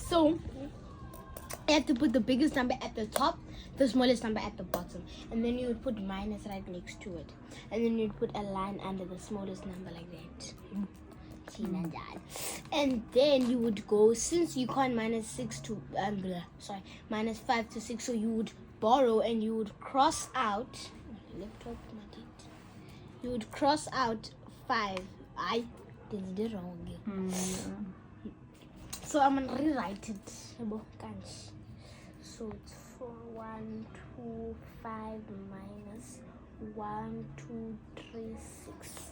So you have to put the biggest number at the top, the smallest number at the bottom, and then you would put minus right next to it, and then you'd put a line under the smallest number like that. And then you would go, since you can't minus 5 to 6, so you would borrow and you would cross out. You would cross out 5. I did it wrong. So I'm gonna rewrite it. So it's 4, 1, 2, 5 minus 1, 2, 3, 6.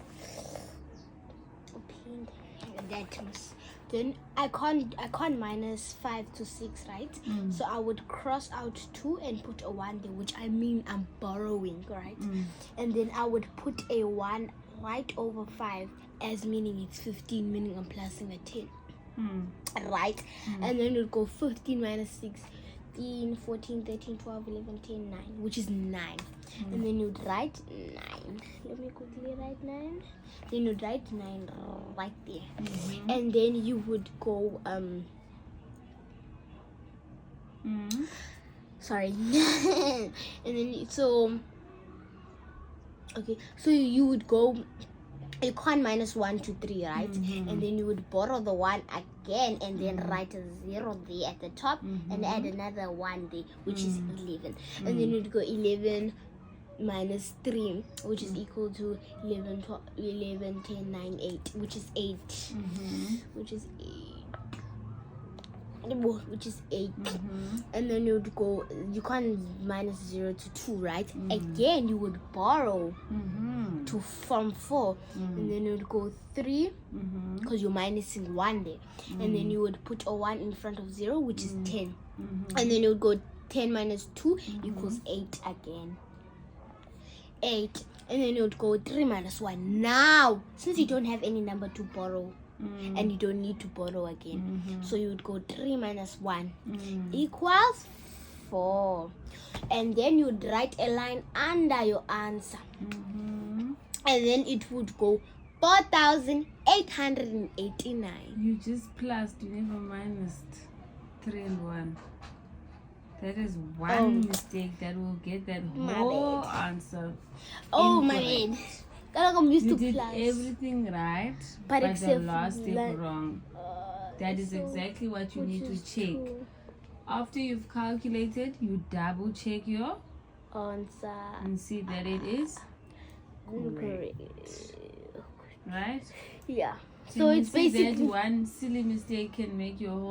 Then I can't minus 5 to 6, right? So I would cross out 2 and put a 1 there, which I mean I'm borrowing, right? And then I would put a 1 right over 5, as meaning it's 15, meaning I'm plusing a 10, right? And then you'd go 15 minus 16, 14, 13, 12, 11, 10, 9, which is 9. And then you'd write 9. Let me quickly write 9. Then you'd write 9 right there. And then you would go, sorry. And then, so you would go, you can't minus 1 to 3, right? And then you would borrow the 1 again and then write a 0 there at the top and add another 1 there, which is 11. And then you'd go 11 minus 3, which is equal to 11, 12, 11, 10, 9, 8, which is 8. Which is 8. And then you'd go, you can't minus 0 to 2, right? Again, you would borrow from 4. And then you'd go 3, because you're minusing 1 there. And then you would put a 1 in front of 0, which is 10. And then you would go 10 minus 2 equals 8 again. 8. And then you would go 3 minus 1. Now, since you don't have any number to borrow, and you don't need to borrow again, so you would go 3 minus 1 equals 4. And then you'd write a line under your answer. And then it would go 4,889. You just plus, you never minus 3 and 1. That is one mistake that will get that whole answer. Oh my bad. I'm used You to did plus. everything right, But but the except last step wrong. That is exactly what you need to check. After you've calculated, you double check your Answer. and see that it is correct. Right? Yeah. So So you it's see that basically one silly mistake can make your whole